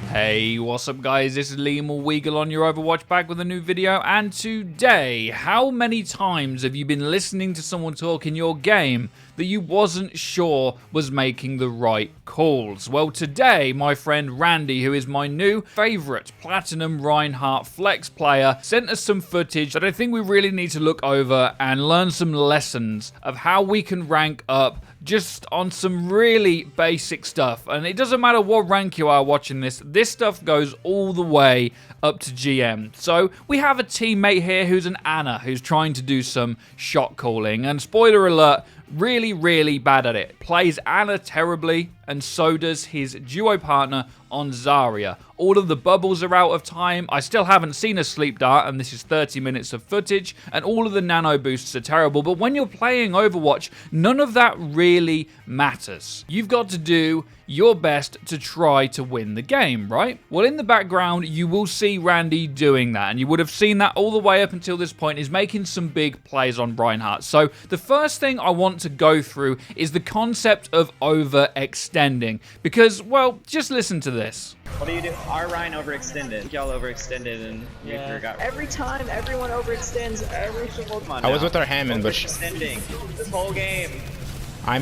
Hey, what's up guys, this is Liam or Weagle on your Overwatch, back with a new video. And today, how many times have you been listening to someone talk in your game that you wasn't sure was making the right calls? Well, today my friend Randy, who is my new favorite Platinum Reinhardt flex player, sent us some footage that I think we really need to look over and learn some lessons of how we can rank up just on some really basic stuff. And it doesn't matter what rank you are watching this stuff goes all the way up to GM. So we have a teammate here who's an Ana, who's trying to do some shot calling, and spoiler alert, really bad at it. Plays Ana terribly, and so does his duo partner on Zarya. All of the bubbles are out of time. I still haven't seen a sleep dart, and this is 30 minutes of footage, and all of the nano boosts are terrible. But when you're playing Overwatch, none of that really matters. You've got to do your best to try to win the game, right? Well, in the background, you will see Randy doing that, and you would have seen that all the way up until this point. Is making some big plays on Reinhardt. So the first thing I want to go through is the concept of overextending, because, well, just listen to this. What do you do? Our Ryan overextended. Y'all overextended and you forgot. Every time everyone overextends every single time. I was with our Hammond, but Overextending this whole game.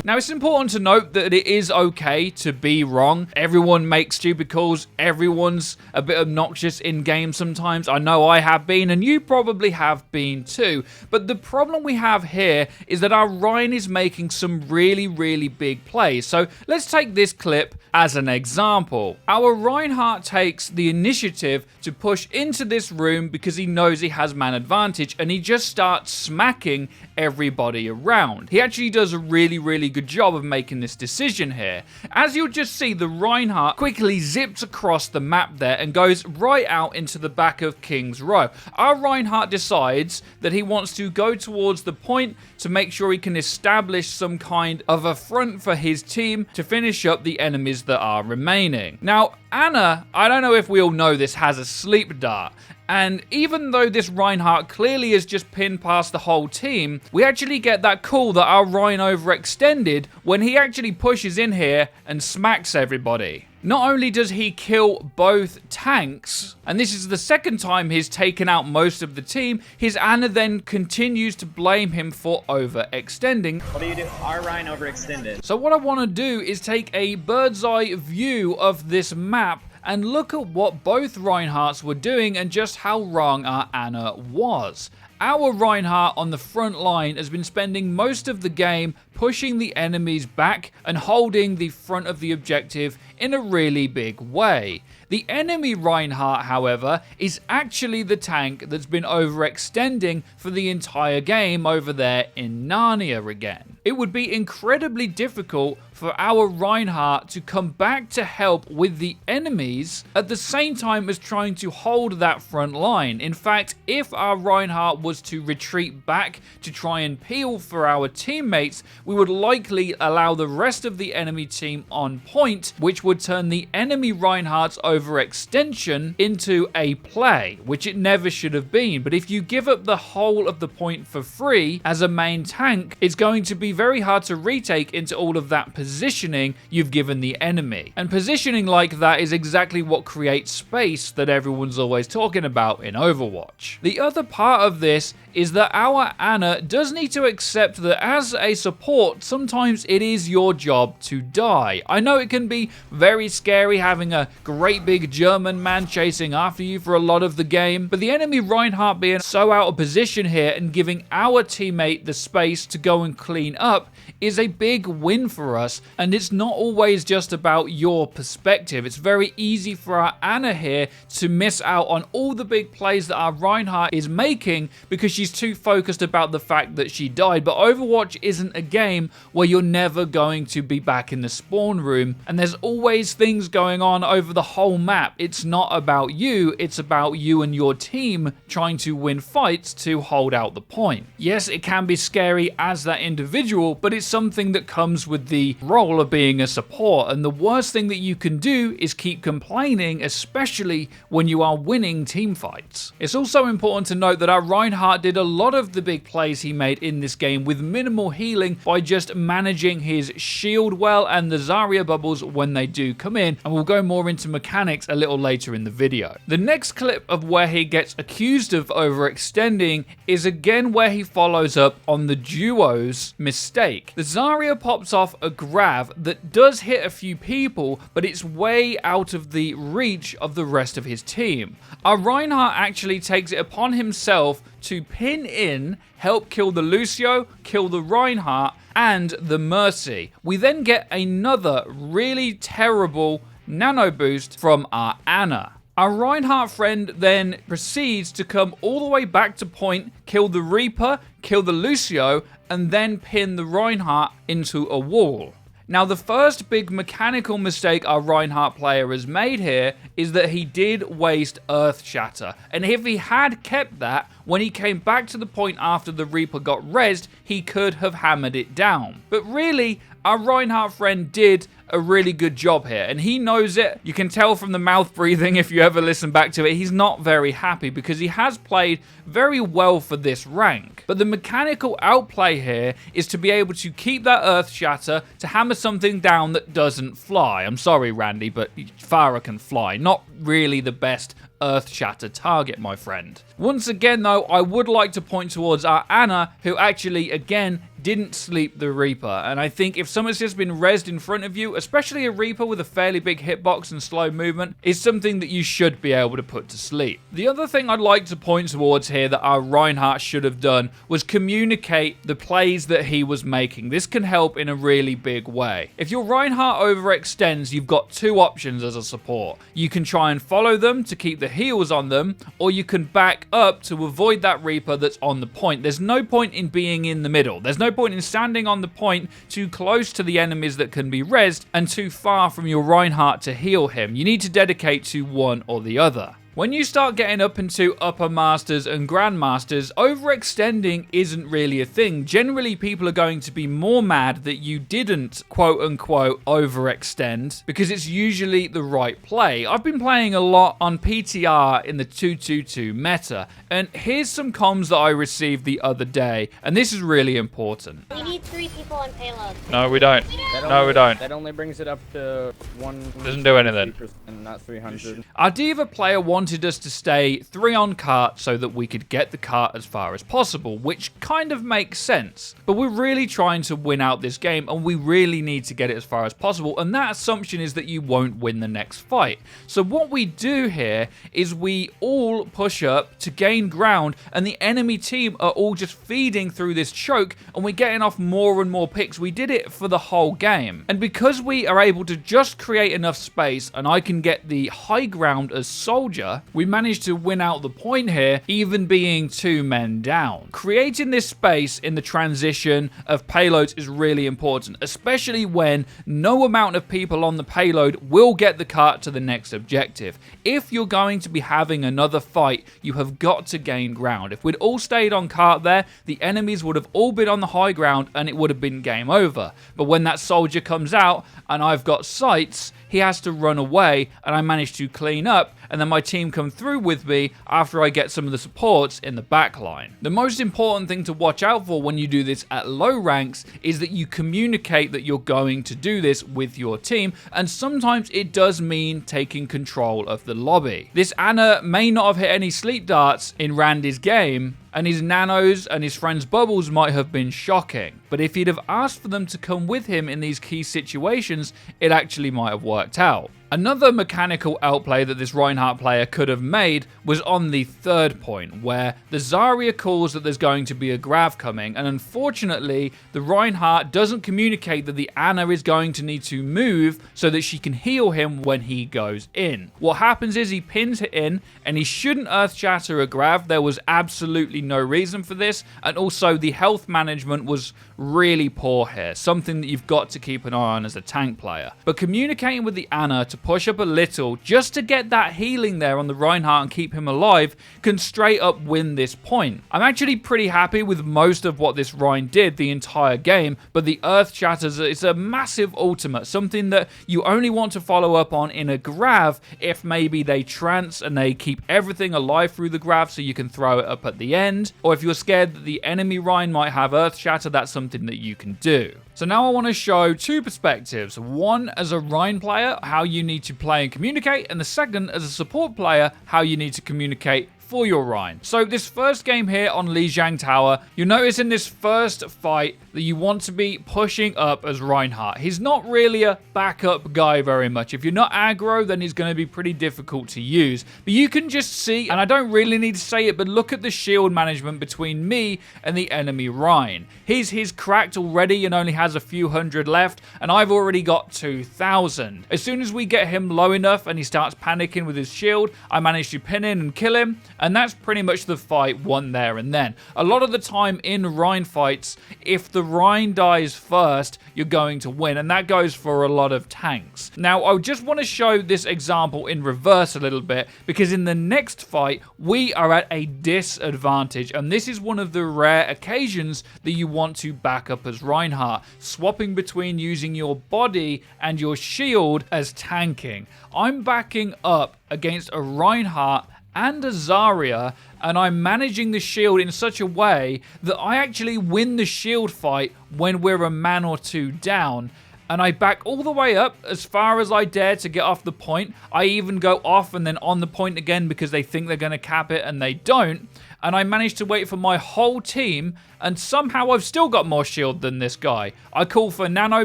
Now, it's important to note that it is okay to be wrong. Everyone makes stupid calls. Everyone's a bit obnoxious in game sometimes. I know I have been, and you probably have been too. But the problem we have here is that our Ryan is making some really big plays. So let's take this clip as an example. Our Reinhardt takes the initiative to push into this room because he knows he has man advantage, and he just starts smacking everybody around. He actually does a really good job of making this decision here. As you'll just see, the Reinhardt quickly zips across the map there and goes right out into the back of King's Row. Our Reinhardt decides that he wants to go towards the point to make sure he can establish some kind of a front for his team to finish up the enemies that are remaining. Now, Ana, I don't know if we all know this, has a sleep dart. And even though this Reinhardt clearly has just pinned past the whole team, we actually get that call that our Ryan overextended when he actually pushes in here and smacks everybody. Not only does he kill both tanks, and this is the second time he's taken out most of the team, his Ana then continues to blame him for overextending. What do you do? Our Ryan overextended. So what I want to do is take a bird's eye view of this map and look at what both Reinhardts were doing and just how wrong our Ana was. Our Reinhardt on the front line has been spending most of the game pushing the enemies back and holding the front of the objective in a really big way. The enemy Reinhardt, however, is actually the tank that's been overextending for the entire game over there in Narnia again. It would be incredibly difficult for our Reinhardt to come back to help with the enemies at the same time as trying to hold that front line. In fact, if our Reinhardt was to retreat back to try and peel for our teammates, we would likely allow the rest of the enemy team on point, which would turn the enemy Reinhardt's overextension into a play, which it never should have been. But if you give up the whole of the point for free as a main tank, it's going to be very hard to retake into all of that positioning you've given the enemy. And positioning like that is exactly what creates space that everyone's always talking about in Overwatch. The other part of this is that our Ana does need to accept that as a support, sometimes it is your job to die. I know it can be very scary having a great big German man chasing after you for a lot of the game, but the enemy Reinhardt being so out of position here and giving our teammate the space to go and clean up is a big win for us, and it's not always just about your perspective. It's very easy for our Ana here to miss out on all the big plays that our Reinhardt is making because she's too focused about the fact that she died. But Overwatch isn't a game where you're never going to be back in the spawn room, and there's always things going on over the whole map. It's not about you, it's about you and your team trying to win fights to hold out the point. Yes, it can be scary as that individual, but it's something that comes with the role of being a support, and the worst thing that you can do is keep complaining, especially when you are winning team fights. It's also important to note that our Reinhardt did a lot of the big plays he made in this game with minimal healing by just managing his shield well and the Zarya bubbles when they do come in, and we'll go more into mechanics a little later in the video. The next clip of where he gets accused of overextending is again where he follows up on the duo's mistake. The Zarya pops off a grab that does hit a few people, but it's way out of the reach of the rest of his team. Our Reinhardt actually takes it upon himself to pin in, help kill the Lucio, kill the Reinhardt, and the Mercy. We then get another really terrible nano boost from our Ana. Our Reinhardt friend then proceeds to come all the way back to point, kill the Reaper, kill the Lucio, and then pin the Reinhardt into a wall. Now, the first big mechanical mistake our Reinhardt player has made here is that he did waste Earth Shatter. And if he had kept that, when he came back to the point after the Reaper got rezzed, he could have hammered it down. But really, our Reinhardt friend did a really good job here, and he knows it. You can tell from the mouth breathing if you ever listen back to it. He's not very happy because he has played very well for this rank. But the mechanical outplay here is to be able to keep that Earth Shatter to hammer something down that doesn't fly. I'm sorry, Randy, but Pharah can fly. Not really the best Earth Shatter target, my friend. Once again, though, I would like to point towards our Ana, who actually, again, didn't sleep the Reaper. And I think if someone's just been rezzed in front of you, especially a Reaper with a fairly big hitbox and slow movement, is something that you should be able to put to sleep. The other thing I'd like to point towards here that our Reinhardt should have done was communicate the plays that he was making. This can help in a really big way. If your Reinhardt overextends, you've got two options as a support. You can try and follow them to keep the heals on them, or you can back up to avoid that Reaper that's on the point. There's no point in being in the middle. There's no point in standing on the point too close to the enemies that can be rezzed and too far from your Reinhardt to heal him. You need to dedicate to one or the other. When you start getting up into Upper Masters and Grandmasters, overextending isn't really a thing. Generally, people are going to be more mad that you didn't, quote-unquote, overextend, because it's usually the right play. I've been playing a lot on PTR in the 2-2-2 meta, and here's some comms that I received the other day, and this is really important. We need 3 people on payload. No, we don't. No, we don't. That only brings it up to 1... Doesn't do anything. And not 300. Our Diva player wanted us to stay 3 on cart so that we could get the cart as far as possible, which kind of makes sense. But we're really trying to win out this game, and we really need to get it as far as possible, and that assumption is that you won't win the next fight. So what we do here is we all push up to gain ground, and the enemy team are all just feeding through this choke, and we're getting off more and more picks. We did it for the whole game. And because we are able to just create enough space, and I can get the high ground as Soldier, we managed to win out the point here, even being 2 men down. Creating this space in the transition of payloads is really important, especially when no amount of people on the payload will get the cart to the next objective. If you're going to be having another fight, you have got to gain ground. If we'd all stayed on cart there, the enemies would have all been on the high ground and it would have been game over. But when that soldier comes out and I've got sights, he has to run away, and I manage to clean up, and then my team come through with me after I get some of the supports in the back line. The most important thing to watch out for when you do this at low ranks is that you communicate that you're going to do this with your team, and sometimes it does mean taking control of the lobby. This Ana may not have hit any sleep darts in Randy's game, and his nanos and his friend's bubbles might have been shocking. But if he'd have asked for them to come with him in these key situations, it actually might have worked out. Another mechanical outplay that this Reinhardt player could have made was on the 3rd point, where the Zarya calls that there's going to be a grav coming, and unfortunately, the Reinhardt doesn't communicate that the Ana is going to need to move so that she can heal him when he goes in. What happens is he pins it in, and he shouldn't earth shatter a grav. There was absolutely no reason for this, and also the health management was really poor here, something that you've got to keep an eye on as a tank player. But communicating with the Ana to push up a little just to get that healing there on the Reinhardt and keep him alive can straight up win this point. I'm actually pretty happy with most of what this Rein did the entire game, but the Earth Shatters is a massive ultimate, something that you only want to follow up on in a grav if maybe they trance and they keep everything alive through the grav so you can throw it up at the end, or if you're scared that the enemy Rein might have Earth Shatter, that's something that you can do. So now I want to show two perspectives. One as a Rein player, how you need to play and communicate, and the second as a support player, how you need to communicate for your Rein. So this first game here on Lijiang Tower, you'll notice in this first fight that you want to be pushing up as Reinhardt. He's not really a backup guy very much. If you're not aggro, then he's going to be pretty difficult to use. But you can just see, and I don't really need to say it, but look at the shield management between me and the enemy Rein. He's cracked already and only has a few hundred left, and I've already got 2,000. As soon as we get him low enough and he starts panicking with his shield, I manage to pin in and kill him, and that's pretty much the fight won there and then. A lot of the time in Rein fights, if the Rein dies first, you're going to win, and that goes for a lot of tanks. Now, I just want to show this example in reverse a little bit, because in the next fight, we are at a disadvantage, and this is one of the rare occasions that you want to back up as Reinhardt, swapping between using your body and your shield as tanking. I'm backing up against a Reinhardt and a Zarya, and I'm managing the shield in such a way that I actually win the shield fight when we're a man or two down. And I back all the way up as far as I dare to get off the point. I even go off and then on the point again because they think they're going to cap it and they don't. And I managed to wait for my whole team, and somehow I've still got more shield than this guy. I call for nano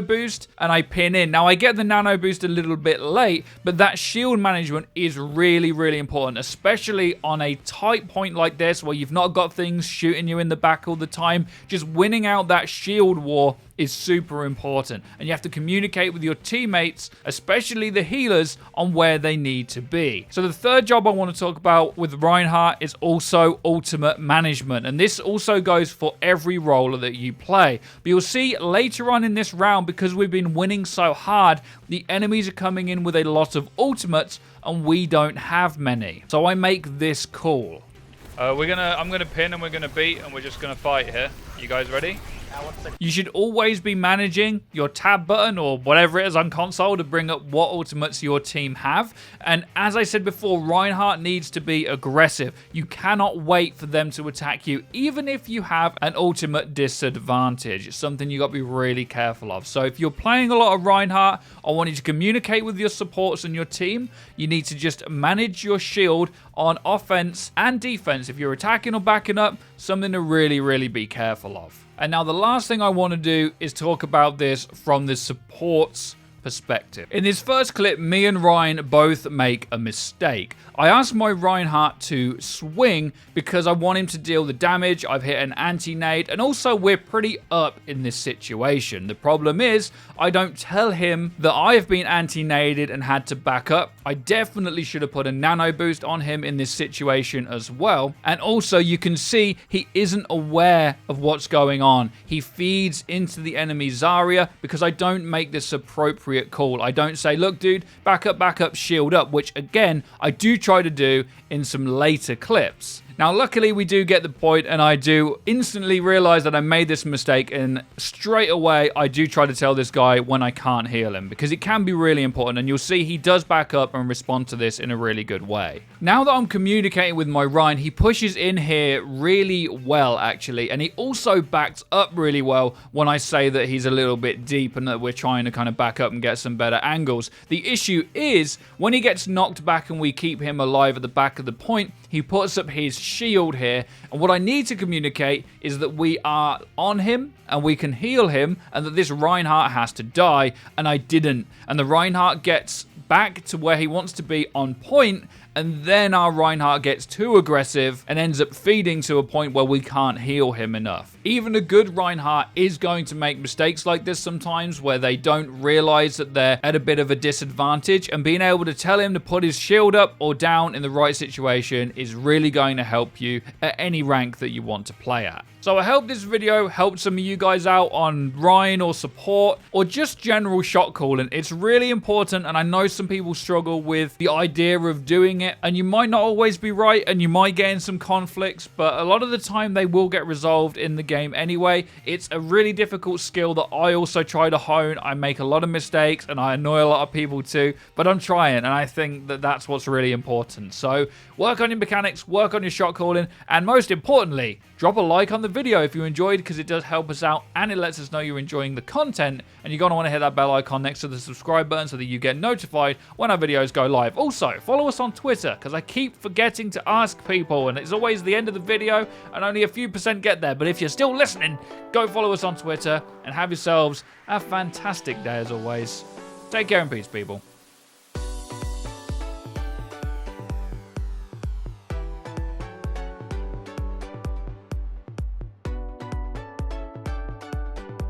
boost and I pin in. Now I get the nano boost a little bit late, but that shield management is really, really important, especially on a tight point like this where you've not got things shooting you in the back all the time. Just winning out that shield war is super important, and you have to communicate with your teammates, especially the healers, on where they need to be. So the third job I want to talk about with Reinhardt is also ultimate management, and this also goes for every role that you play. But you'll see later on in this round, because we've been winning so hard, the enemies are coming in with a lot of ultimates and we don't have many. So I make this call. I'm gonna pin and we're gonna beat and we're just gonna fight here. You guys ready? You should always be managing your tab button or whatever it is on console to bring up what ultimates your team have. And as I said before, Reinhardt needs to be aggressive. You cannot wait for them to attack you, even if you have an ultimate disadvantage. It's something you got to be really careful of. So if you're playing a lot of Reinhardt, I want you to communicate with your supports and your team. You need to just manage your shield on offense and defense. If you're attacking or backing up, something to really, really be careful of. And now the last thing I want to do is talk about this from the support's perspective. In this first clip, me and Rein both make a mistake. I asked my Reinhardt to swing because I want him to deal the damage. I've hit an anti-nade, and also we're pretty up in this situation. The problem is, I don't tell him that I've been anti-naded and had to back up. I definitely should have put a nano boost on him in this situation as well. And also, you can see he isn't aware of what's going on. He feeds into the enemy Zarya because I don't make this appropriate call. I don't say, look, dude, back up, shield up, which again, I do try to do in some later clips. Now, luckily, we do get the point, and I do instantly realize that I made this mistake, and straight away, I do try to tell this guy when I can't heal him, because it can be really important, and you'll see he does back up and respond to this in a really good way. Now that I'm communicating with my Rein, he pushes in here really well, actually, and he also backs up really well when I say that he's a little bit deep and that we're trying to kind of back up and get some better angles. The issue is, when he gets knocked back and we keep him alive at the back of the point, he puts up his shield here, and what I need to communicate is that we are on him and we can heal him, and that this Reinhardt has to die, and I didn't. And the Reinhardt gets back to where he wants to be on point, and then our Reinhardt gets too aggressive and ends up feeding to a point where we can't heal him enough. Even a good Reinhardt is going to make mistakes like this sometimes, where they don't realize that they're at a bit of a disadvantage, and being able to tell him to put his shield up or down in the right situation is really going to help you at any rank that you want to play at. So I hope this video helped some of you guys out on Ryan or support or just general shot calling. It's really important, and I know some people struggle with the idea of doing it, and you might not always be right and you might get in some conflicts, but a lot of the time they will get resolved in the game anyway. It's a really difficult skill that I also try to hone. I make a lot of mistakes and I annoy a lot of people too, but I'm trying, and I think that that's what's really important. So work on your mechanics, work on your shot calling, and most importantly, drop a like on the video if you enjoyed, because it does help us out and it lets us know you're enjoying the content, and you're going to want to hit that bell icon next to the subscribe button so that you get notified when our videos go live. Also, follow us on Twitter, because I keep forgetting to ask people, and it's always the end of the video and only a few % get there. But if you're still listening, go follow us on Twitter and have yourselves a fantastic day as always. Take care and peace, people.